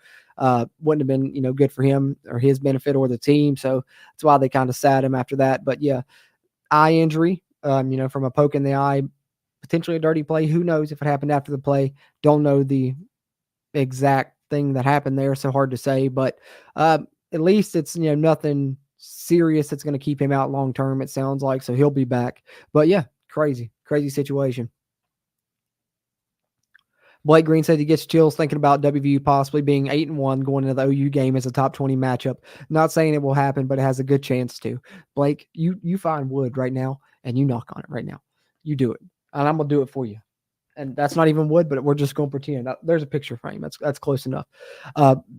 wouldn't have been, good for him or his benefit or the team. So that's why they kind of sat him after that. But yeah, eye injury, from a poke in the eye, potentially a dirty play. Who knows if it happened after the play? Don't know the exact thing that happened there. So hard to say, but at least it's, nothing serious that's going to keep him out long term, it sounds like. So he'll be back. But yeah, crazy situation. Blake Green said he gets chills thinking about WVU possibly being 8-1 going into the OU game as a top 20 matchup. Not saying it will happen, but it has a good chance to. Blake, you find wood right now and you knock on it right now. You do it, and I'm gonna do it for you. And that's not even wood, but we're just going to pretend. There's a picture frame. That's close enough.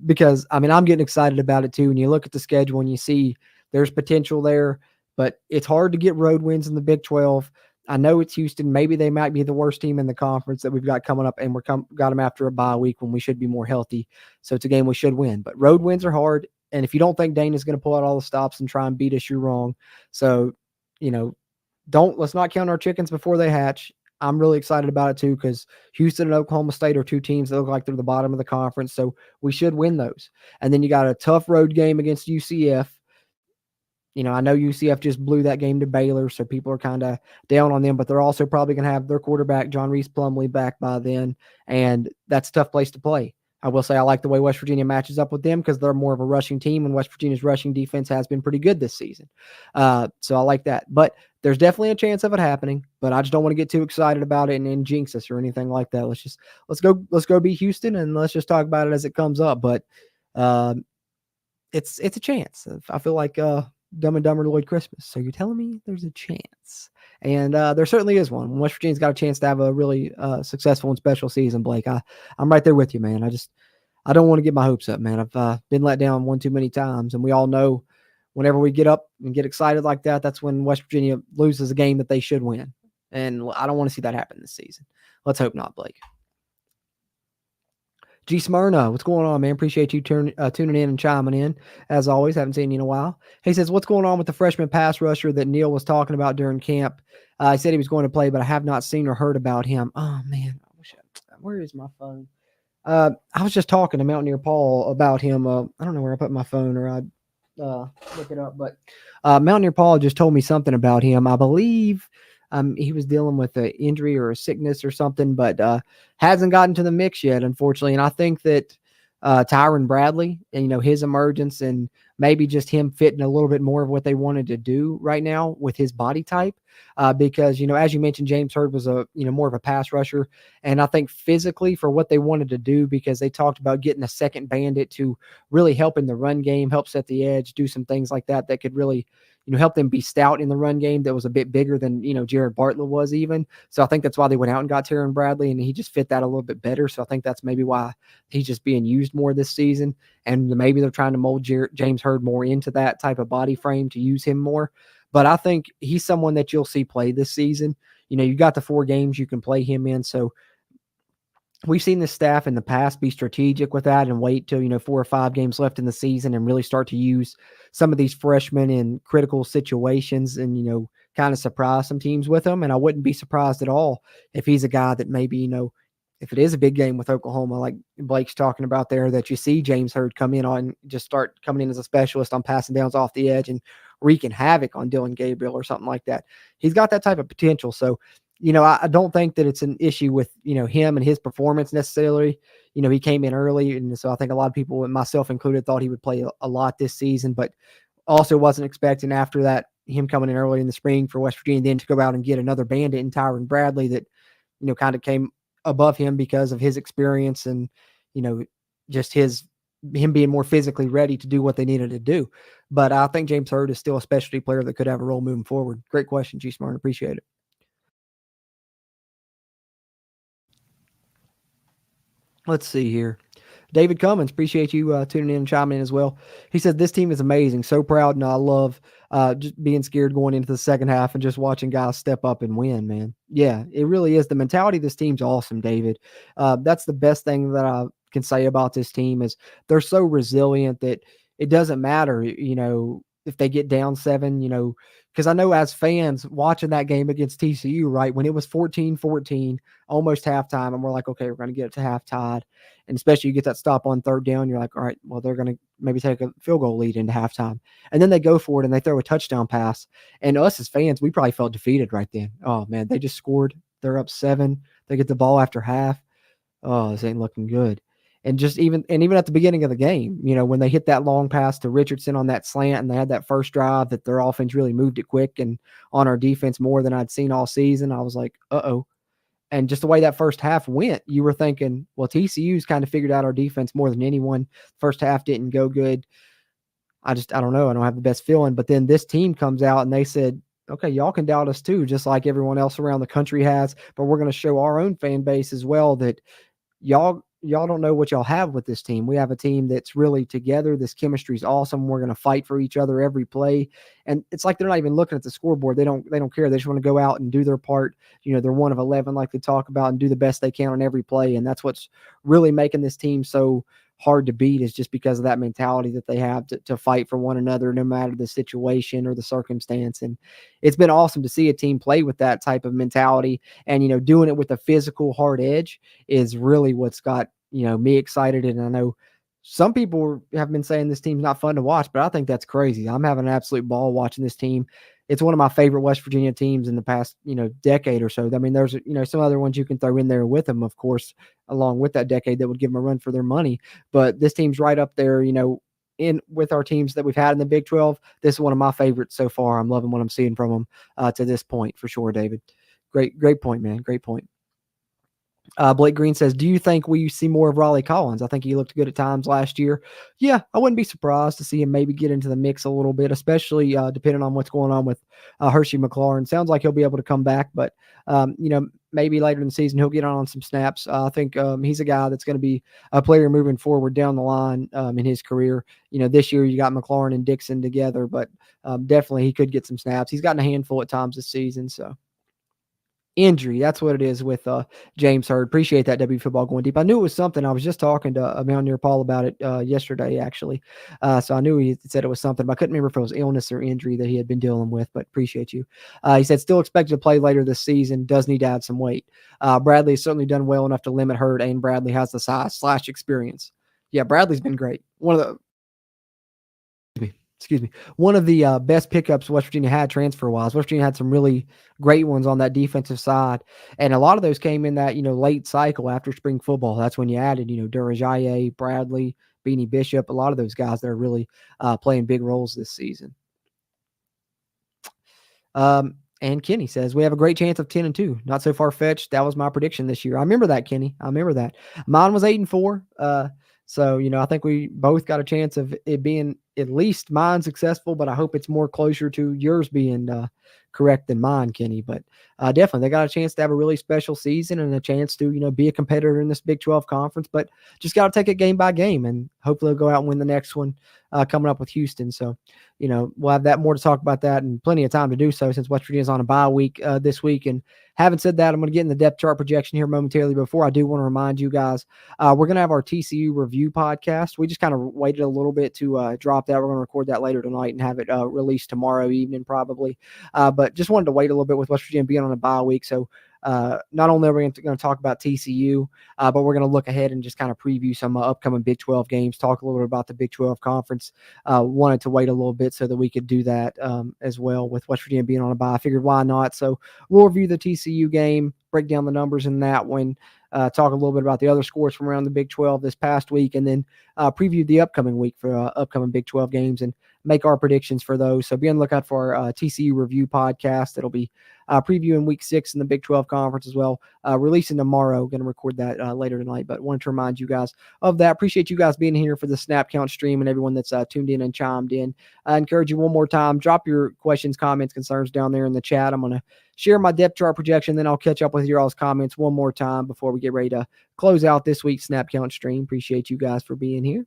Because I mean, I'm getting excited about it too. When you look at the schedule and you see there's potential there, but it's hard to get road wins in the Big 12. I know it's Houston. Maybe they might be the worst team in the conference that we've got coming up, and got them after a bye week when we should be more healthy. So it's a game we should win. But road wins are hard, and if you don't think Dana's going to pull out all the stops and try and beat us, you're wrong. So, let's not count our chickens before they hatch. I'm really excited about it too because Houston and Oklahoma State are two teams that look like they're the bottom of the conference, so we should win those. And then you got a tough road game against UCF. I know UCF just blew that game to Baylor, so people are kind of down on them, but they're also probably going to have their quarterback, John Reese Plumlee, back by then, and that's a tough place to play. I will say I like the way West Virginia matches up with them because they're more of a rushing team, and West Virginia's rushing defense has been pretty good this season. So I like that. But there's definitely a chance of it happening, but I just don't want to get too excited about it and jinx us or anything like that. Let's go beat Houston, and let's just talk about it as it comes up. But it's a chance. I feel like Dumb and Dumber Lloyd Christmas. So you're telling me there's a chance. And there certainly is one. When West Virginia's got a chance to have a really successful and special season, Blake, I'm right there with you, man. I don't want to get my hopes up, man. I've been let down one too many times, and we all know whenever we get up and get excited like that, that's when West Virginia loses a game that they should win. And I don't want to see that happen this season. Let's hope not, Blake. G Smyrna, what's going on, man? Appreciate you tuning in and chiming in. As always, haven't seen you in a while. He says, what's going on with the freshman pass rusher that Neil was talking about during camp? I said he was going to play, but I have not seen or heard about him. Oh, man. Where is my phone? I was just talking to Mountaineer Paul about him. I don't know where I put my phone, or I'd look it up. But Mountaineer Paul just told me something about him. I believe he was dealing with an injury or a sickness or something, but hasn't gotten to the mix yet, unfortunately. And I think that Tyron Bradley and, his emergence and maybe just him fitting a little bit more of what they wanted to do right now with his body type, because, as you mentioned, James Hurd was more of a pass rusher. And I think physically for what they wanted to do, because they talked about getting a second bandit to really help in the run game, help set the edge, do some things like that could really help them be stout in the run game that was a bit bigger than, Jared Bartlett was even. So I think that's why they went out and got Tyron Bradley, and he just fit that a little bit better. So I think that's maybe why he's just being used more this season. And maybe they're trying to mold James Hurd more into that type of body frame to use him more. But I think he's someone that you'll see play this season. You got the 4 games you can play him in. So we've seen the staff in the past be strategic with that and wait till, 4 or 5 games left in the season and really start to use some of these freshmen in critical situations and, kind of surprise some teams with them. And I wouldn't be surprised at all if he's a guy that maybe, if it is a big game with Oklahoma, like Blake's talking about there, that you see James Hurd come in on, just start coming in as a specialist on passing downs off the edge and wreaking havoc on Dylan Gabriel or something like that. He's got that type of potential. So, I don't think that it's an issue with, him and his performance necessarily. He came in early, and so I think a lot of people, and myself included, thought he would play a lot this season, but also wasn't expecting after that, him coming in early in the spring for West Virginia, then to go out and get another bandit in Tyron Bradley that, kind of came above him because of his experience and, just him being more physically ready to do what they needed to do. But I think James Hurd is still a specialty player that could have a role moving forward. Great question, G Smart. Appreciate it. Let's see here. David Cummins, appreciate you tuning in and chiming in as well. He said, this team is amazing. So proud, and I love just being scared going into the second half and just watching guys step up and win, man. Yeah, it really is. The mentality of this team's awesome, David. That's the best thing that I can say about this team is they're so resilient that it doesn't matter, if they get down 7, because I know as fans watching that game against TCU, right, when it was 14-14, almost halftime, and we're like, okay, we're going to get it to halftime. And especially you get that stop on 3rd down, you're like, all right, well, they're going to maybe take a field goal lead into halftime. And then they go for it and they throw a touchdown pass. And us as fans, we probably felt defeated right then. Oh, man, they just scored. They're up 7. They get the ball after half. Oh, this ain't looking good. And even at the beginning of the game, when they hit that long pass to Richardson on that slant and they had that first drive, that their offense really moved it quick and on our defense more than I'd seen all season. I was like, uh-oh. And just the way that first half went, you were thinking, well, TCU's kind of figured out our defense more than anyone. First half didn't go good. I don't know. I don't have the best feeling. But then this team comes out and they said, okay, y'all can doubt us too, just like everyone else around the country has. But we're going to show our own fan base as well that y'all don't know what y'all have with this team. We have a team that's really together. This chemistry is awesome. We're going to fight for each other every play. And it's like they're not even looking at the scoreboard. They don't care. They just want to go out and do their part. They're 1 of 11 like they talk about and do the best they can on every play. And that's what's really making this team so hard to beat, is just because of that mentality that they have to fight for one another, no matter the situation or the circumstance. And it's been awesome to see a team play with that type of mentality, and, doing it with a physical hard edge is really what's got, me excited. And I know some people have been saying this team's not fun to watch, but I think that's crazy. I'm having an absolute ball watching this team. It's one of my favorite West Virginia teams in the past, decade or so. I mean, there's, some other ones you can throw in there with them, of course, along with that decade that would give them a run for their money. But this team's right up there, in with our teams that we've had in the Big 12. This is one of my favorites so far. I'm loving what I'm seeing from them to this point for sure, David. Great point, man. Great point. Blake Green says, do you think we see more of Raleigh Collins? I think he looked good at times last year. Yeah, I wouldn't be surprised to see him maybe get into the mix a little bit, especially depending on what's going on with Hershey McLaurin. Sounds like he'll be able to come back, but, maybe later in the season he'll get on some snaps. I think he's a guy that's going to be a player moving forward down the line in his career. This year you got McLaurin and Dixon together, but definitely he could get some snaps. He's gotten a handful at times this season, so. Injury. That's what it is with James Hurd. Appreciate that, W Football going deep. I knew it was something. I was just talking to Mountaineer Paul about it yesterday, actually. So I knew he said it was something, but I couldn't remember if it was illness or injury that he had been dealing with, but appreciate you. He said, still expected to play later this season. Does need to add some weight. Bradley has certainly done well enough to limit Hurd, and Bradley has the size / experience. Yeah, Bradley's been great. One of the best pickups West Virginia had transfer-wise. West Virginia had some really great ones on that defensive side, and a lot of those came in that, late cycle after spring football. That's when you added, Durajaye, Bradley, Beanie Bishop, a lot of those guys that are really playing big roles this season. And Kenny says, we have a great chance of 10-2. Not so far-fetched. That was my prediction this year. I remember that, Kenny. I remember that. Mine was 8-4. So, I think we both got a chance of it being at least mine successful, but I hope it's more closer to yours being correct than mine, Kenny. But definitely, they got a chance to have a really special season and a chance to, be a competitor in this Big 12 conference. But just got to take it game by game, and hopefully they'll go out and win the next one coming up with Houston. So, we'll have that more to talk about that and plenty of time to do so since West Virginia's on a bye week this week. And having said that, I'm going to get in the depth chart projection here momentarily. Before I do want to remind you guys, we're going to have our TCU review podcast. We just kind of waited a little bit to drop that. We're going to record that later tonight and have it released tomorrow evening probably. But just wanted to wait a little bit with West Virginia being on a bye week. So not only are we going to talk about TCU, but we're going to look ahead and just kind of preview some upcoming Big 12 games, talk a little bit about the Big 12 conference. Wanted to wait a little bit so that we could do that as well with West Virginia being on a bye. I figured why not? So we'll review the TCU game, break down the numbers in that one, talk a little bit about the other scores from around the Big 12 this past week, and then preview the upcoming week for upcoming Big 12 games and make our predictions for those. So be on the lookout for our TCU review podcast. It'll be previewing week 6 in the Big 12 conference as well. Releasing tomorrow. Going to record that later tonight, but wanted to remind you guys of that. Appreciate you guys being here for the Snap Count stream and everyone that's tuned in and chimed in. I encourage you one more time, drop your questions, comments, concerns down there in the chat. I'm going to share my depth chart projection, then I'll catch up with your all's comments one more time before we get ready to close out this week's Snap Count stream. Appreciate you guys for being here.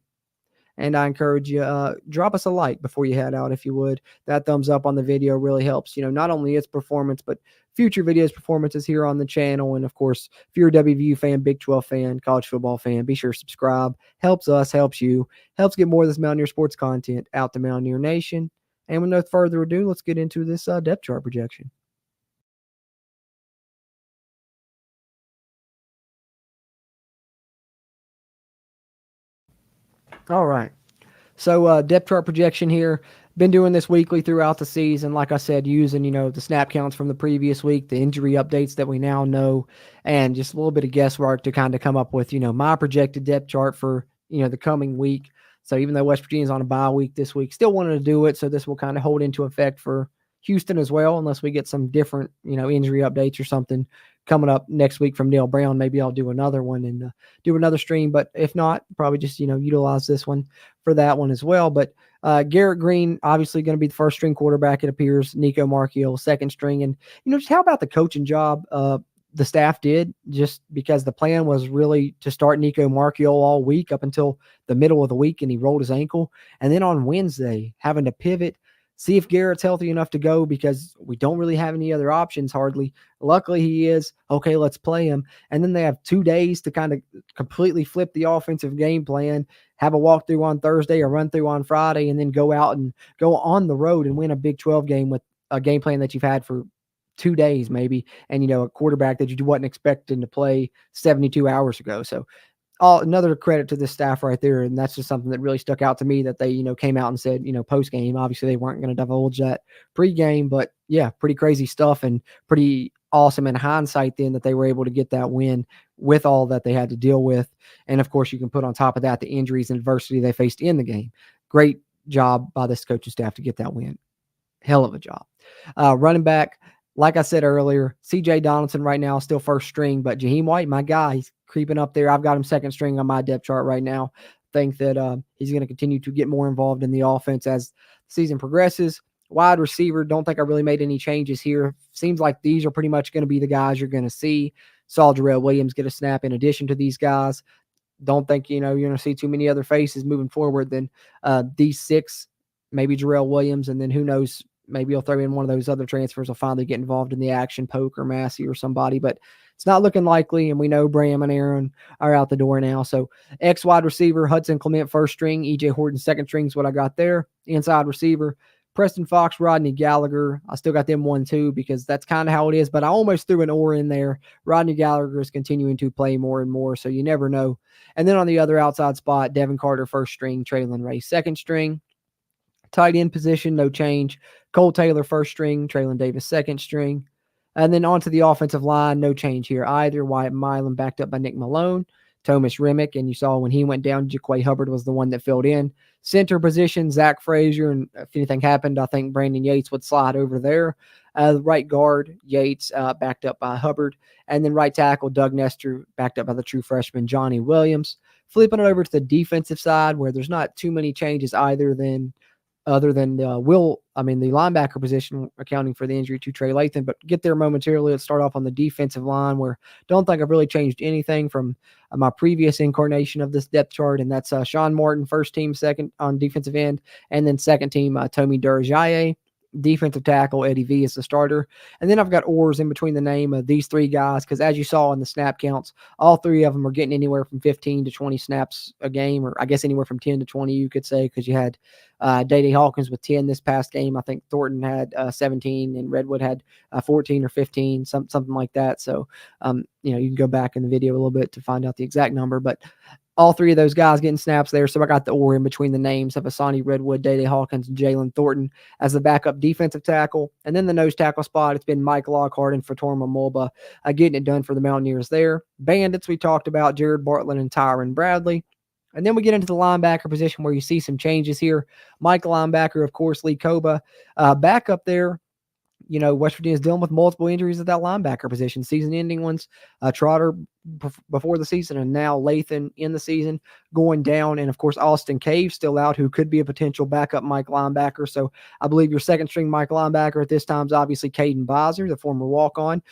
And I encourage you, drop us a like before you head out if you would. That thumbs up on the video really helps, not only its performance, but future videos performances here on the channel. And of course, if you're a WVU fan, Big 12 fan, college football fan, be sure to subscribe. Helps us, helps you, helps get more of this Mountaineer sports content out to Mountaineer Nation. And with no further ado, let's get into this depth chart projection. All right. So depth chart projection here. been doing this weekly throughout the season. Like I said, using, the snap counts from the previous week, the injury updates that we now know, and just a little bit of guesswork to kind of come up with, my projected depth chart for, the coming week. So even though West Virginia's on a bye week this week, still wanted to do it. So this will kind of hold into effect for Houston as well, unless we get some different, injury updates or something coming up next week from Neil Brown. Maybe I'll do another one and do another stream. But if not, probably just, utilize this one for that one as well. But Garrett Green, obviously going to be the first string quarterback, it appears. Nico Marchiol, second string. And, just how about the coaching job the staff did, just because the plan was really to start Nico Marchiol all week up until the middle of the week, and he rolled his ankle. And then on Wednesday, having to pivot, see if Garrett's healthy enough to go, because we don't really have any other options hardly. Luckily, he is. Okay, let's play him. And then they have 2 days to kind of completely flip the offensive game plan, have a walkthrough on Thursday, a run through on Friday, and then go out and go on the road and win a Big 12 game with a game plan that you've had for 2 days maybe, and, a quarterback that you wasn't expecting to play 72 hours ago. So another credit to this staff right there. And that's just something that really stuck out to me, that they, came out and said, post game, obviously they weren't going to divulge that pre-game, but yeah, pretty crazy stuff and pretty awesome in hindsight then that they were able to get that win with all that they had to deal with. And of course you can put on top of that the injuries and adversity they faced in the game. Great job by this coaching staff to get that win. Hell of a job. Running back, like I said earlier, CJ Donaldson right now still first string, but Jaheim White, my guy, he's creeping up there. I've got him second string on my depth chart right now. Think that he's going to continue to get more involved in the offense as the season progresses. Wide receiver, don't think I really made any changes here. Seems like these are pretty much going to be the guys you're going to see. Saw Jarrell Williams get a snap in addition to these guys. Don't think, you're going to see too many other faces moving forward than these 6, maybe Jarrell Williams, and then who knows, maybe you'll throw in one of those other transfers will finally get involved in the action, Poke or Massey or somebody, but it's not looking likely. And we know Bram and Aaron are out the door now. So wide receiver, Hudson Clement, first string, EJ Horton, second string is what I got there. Inside receiver, Preston Fox, Rodney Gallagher. I still got them 1-2 because that's kind of how it is, but I almost threw an or in there. Rodney Gallagher is continuing to play more and more, so you never know. And then on the other outside spot, Devin Carter, first string, Traylon Ray, second string. Tight end position, no change. Cole Taylor, first string. Traylon Davis, second string. And then onto the offensive line, no change here either. Wyatt Milan backed up by Nick Malone. Thomas Remick, and you saw when he went down, Jaquay Hubbard was the one that filled in. Center position, Zach Frazier, and if anything happened, I think Brandon Yates would slide over there. Right guard, Yates, backed up by Hubbard. And then right tackle, Doug Nestor, backed up by the true freshman, Johnny Williams. Flipping it over to the defensive side, where there's not too many changes other than the linebacker position, accounting for the injury to Trey Lathan, but get there momentarily. Let's start off on the defensive line, where don't think I've really changed anything from my previous incarnation of this depth chart, and that's Sean Martin, first team, second on defensive end, and then second team, Tomi Durajaye. Defensive tackle, Eddie V is the starter. And then I've got oars in between the name of these 3 guys, because as you saw in the snap counts, all 3 of them are getting anywhere from 15 to 20 snaps a game, or I guess anywhere from 10 to 20, you could say, because you had Day Hawkins with 10 this past game. I think Thornton had 17, and Redwood had 14 or 15, something like that. So, you can go back in the video a little bit to find out the exact number, but all 3 of those guys getting snaps there. So I got the or in between the names of Asani Redwood, Day Hawkins, and Jalen Thornton as the backup defensive tackle. And then the nose tackle spot, it's been Mike Lockhart and Fatorma Mulba getting it done for the Mountaineers there. Bandits, we talked about Jared Bartlett and Tyron Bradley. And then we get into the linebacker position, where you see some changes here. Mike linebacker, of course, Lee Koba back up there. West Virginia is dealing with multiple injuries at that linebacker position, season-ending ones. Trotter before the season, and now Lathan in the season going down. And, of course, Austin Cave still out, who could be a potential backup Mike linebacker. So I believe your second-string Mike linebacker at this time is obviously Caden Bizer, the former walk-on.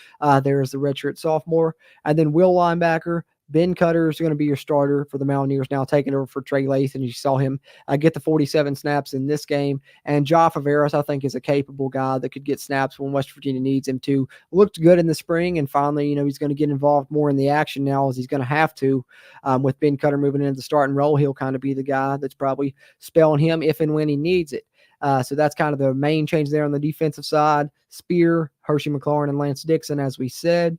There's the redshirt sophomore. And then Will linebacker, Ben Cutter is going to be your starter for the Mountaineers now, taking over for Trey Lathan. You saw him get the 47 snaps in this game. And Jaffa Veras, I think, is a capable guy that could get snaps when West Virginia needs him to. Looked good in the spring, and finally, he's going to get involved more in the action now, as he's going to have to. With Ben Cutter moving into the starting role, he'll kind of be the guy that's probably spelling him if and when he needs it. So that's kind of the main change there on the defensive side. Spear, Hershey McLaurin, and Lance Dixon, as we said.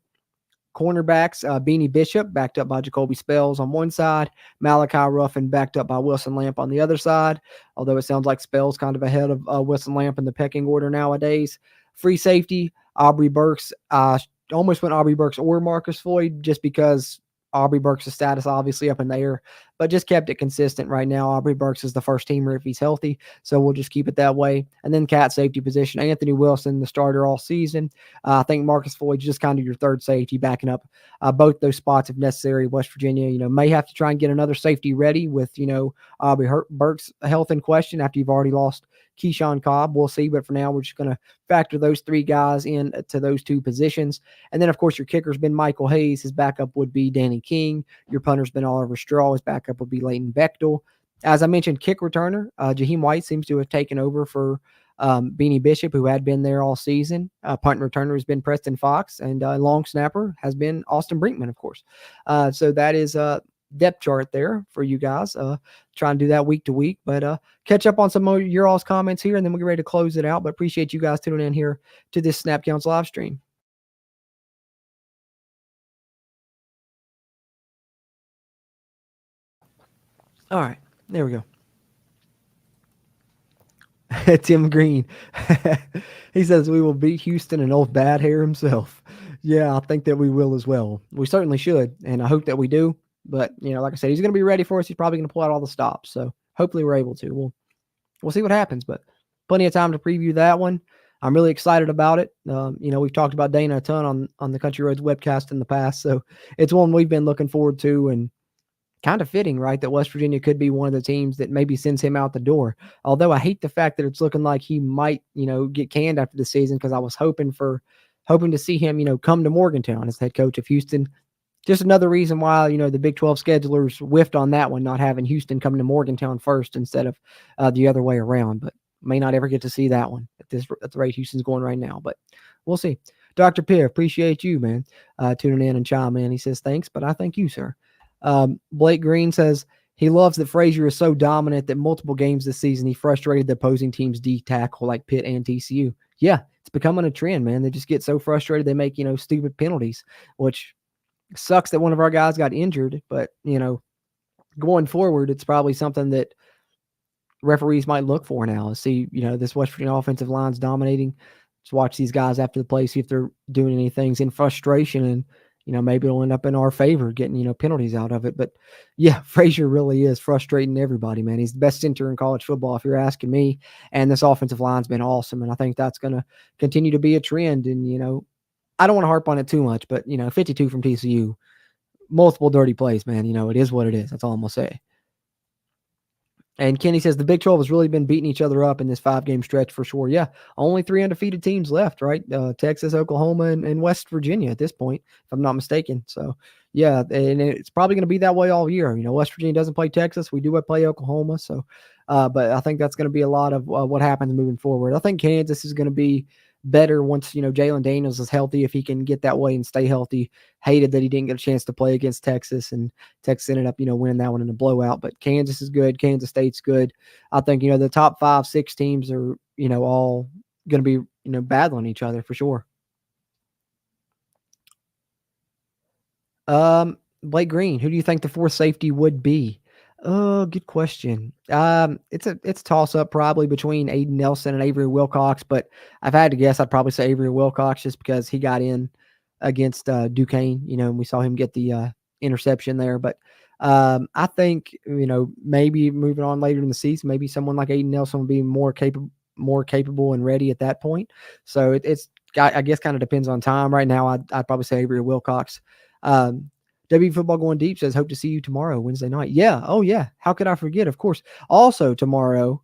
cornerbacks, Beanie Bishop backed up by Jacoby Spells on one side, Malachi Ruffin backed up by Wilson Lamp on the other side, although it sounds like Spells kind of ahead of Wilson Lamp in the pecking order nowadays. Free safety, Aubrey Burks. Almost went Aubrey Burks or Marcus Floyd just because Aubrey Burks' status obviously up in the air, but just kept it consistent right now. Aubrey Burks is the first teamer if he's healthy, so we'll just keep it that way. And then cat safety position, Anthony Wilson, the starter all season. I think Marcus Floyd's just kind of your third safety, backing up both those spots if necessary. West Virginia, may have to try and get another safety ready with, Aubrey Burks' health in question after you've already lost Keyshawn Cobb. We'll see, but for now, we're just going to factor those three guys in to those two positions. And then, of course, your kicker's been Michael Hayes. His backup would be Danny King. Your punter's been Oliver Straw. His backup would be Leighton Bechtel. As I mentioned, kick returner, Jaheim White seems to have taken over for Beanie Bishop, who had been there all season. Punt returner has been Preston Fox, and long snapper has been Austin Brinkman, of course. So that is depth chart there for you guys. Try and do that week to week, but catch up on some of your all's comments here, and then we'll get ready to close it out. But appreciate you guys tuning in here to this Snap Counts live stream. All right, there we go. Tim Green. He says we will beat Houston and old bad hair himself. Yeah, I think that we will as well. We certainly should, and I hope that we do. But, like I said, he's going to be ready for us. He's probably going to pull out all the stops. So hopefully we're able to. We'll see what happens, but plenty of time to preview that one. I'm really excited about it. We've talked about Dana a ton on the Country Roads webcast in the past. So it's one we've been looking forward to, and kind of fitting, right, that West Virginia could be one of the teams that maybe sends him out the door. Although I hate the fact that it's looking like he might, get canned after the season, because I was hoping to see him, come to Morgantown as head coach of Houston. Just another reason why, the Big 12 schedulers whiffed on that one, not having Houston come to Morgantown first instead of the other way around. But may not ever get to see that one at the rate Houston's going right now. But we'll see. Dr. Pier, appreciate you, man, tuning in and chiming in. He says, thanks, but I thank you, sir. Blake Green says he loves that Frazier is so dominant that multiple games this season he frustrated the opposing team's D tackle like Pitt and TCU. Yeah, it's becoming a trend, man. They just get so frustrated they make, stupid penalties, which sucks that one of our guys got injured. But, going forward, it's probably something that referees might look for now. See, this West Virginia offensive line's dominating. Just watch these guys after the play, see if they're doing any things in frustration, and maybe it'll end up in our favor, getting, penalties out of it. But yeah, Frazier really is frustrating everybody, man. He's the best center in college football, if you're asking me. And this offensive line's been awesome. And I think that's going to continue to be a trend. And, I don't want to harp on it too much, but, 52 from TCU, multiple dirty plays, man. It is what it is. That's all I'm going to say. And Kenny says the Big 12 has really been beating each other up in this 5-game stretch for sure. Yeah, only 3 undefeated teams left, right? Texas, Oklahoma, and West Virginia at this point, if I'm not mistaken. So, yeah, and it's probably going to be that way all year. West Virginia doesn't play Texas. We do play Oklahoma. So, but I think that's going to be a lot of what happens moving forward. I think Kansas is going to be better once, Jalen Daniels is healthy, if he can get that way and stay healthy. Hated that he didn't get a chance to play against Texas, and Texas ended up, winning that one in a blowout. But Kansas is good. Kansas State's good. I think, the top 5, 6 teams are, all going to be, battling each other for sure. Blake Green, who do you think the 4th safety would be? Oh, good question. It's a toss up probably between Aiden Nelson and Avery Wilcox, but I've had to guess I'd probably say Avery Wilcox just because he got in against Duquesne, and we saw him get the interception there. But I think, maybe moving on later in the season, maybe someone like Aiden Nelson will be more capable and ready at that point. So I guess kind of depends on time. Right now, I'd probably say Avery Wilcox. W Football Going Deep says, hope to see you tomorrow, Wednesday night. Yeah. Oh, yeah. How could I forget? Of course. Also tomorrow,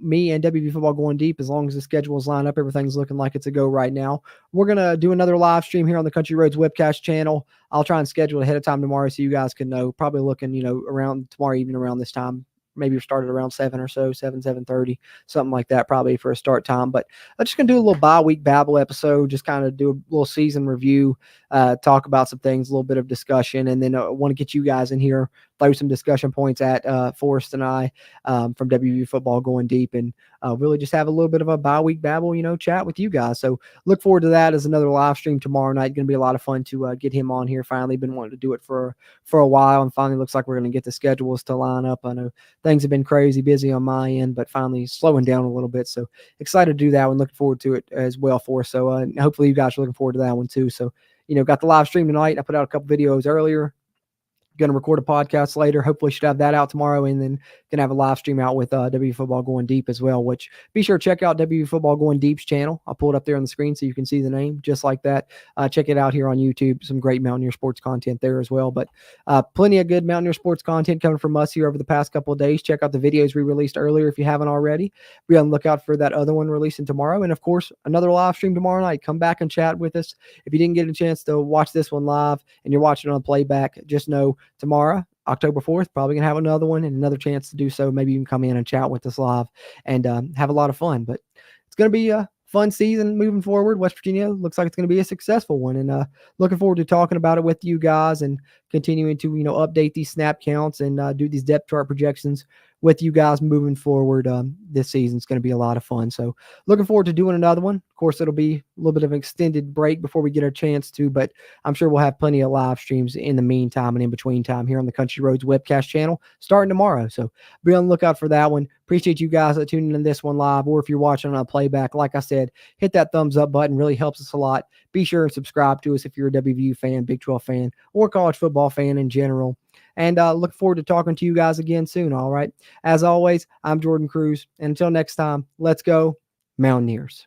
me and WV Football Going Deep, as long as the schedules line up, everything's looking like it's a go right now. We're going to do another live stream here on the Country Roads webcast channel. I'll try and schedule it ahead of time tomorrow so you guys can know. Probably looking, around tomorrow evening around this time. Maybe we started around 7 or so, 7:30, something like that, probably for a start time. But I'm just going to do a little bi-week babble episode, just kind of do a little season review, talk about some things, a little bit of discussion, and then I want to get you guys in here throw some discussion points at Forrest and I from WVU Football Going Deep, and really just have a little bit of a bi-week babble, chat with you guys. So look forward to that as another live stream tomorrow night. Going to be a lot of fun to get him on here. Finally been wanting to do it for a while, and finally looks like we're going to get the schedules to line up. I know things have been crazy busy on my end, but finally slowing down a little bit. So excited to do that one. Looking forward to it as well for us. So hopefully you guys are looking forward to that one too. So, got the live stream tonight. I put out a couple videos earlier. Going to record a podcast later. Hopefully should have that out tomorrow, and then going to have a live stream out with WVU Football Going Deep as well, which be sure to check out WVU Football Going Deep's channel. I'll pull it up there on the screen so you can see the name just like that. Check it out here on YouTube. Some great Mountaineer sports content there as well, but plenty of good Mountaineer sports content coming from us here over the past couple of days. Check out the videos we released earlier if you haven't already. Be on the lookout for that other one releasing tomorrow, and of course another live stream tomorrow night. Come back and chat with us. If you didn't get a chance to watch this one live and you're watching on playback, just know tomorrow, October 4th, probably going to have another one and another chance to do so. Maybe you can come in and chat with us live and have a lot of fun. But it's going to be a fun season moving forward. West Virginia looks like it's going to be a successful one, and looking forward to talking about it with you guys and continuing to update these snap counts and do these depth chart projections with you guys moving forward. This season is going to be a lot of fun. So looking forward to doing another one. Of course, it'll be a little bit of an extended break before we get our chance to, but I'm sure we'll have plenty of live streams in the meantime and in between time here on the Country Roads webcast channel starting tomorrow. So be on the lookout for that one. Appreciate you guys tuning in this one live, or if you're watching on a playback, like I said, hit that thumbs up button. Really helps us a lot. Be sure and subscribe to us if you're a WVU fan, Big 12 fan, or college football fan in general. And look forward to talking to you guys again soon. All right. As always, I'm Jordan Cruz. And until next time, let's go Mountaineers.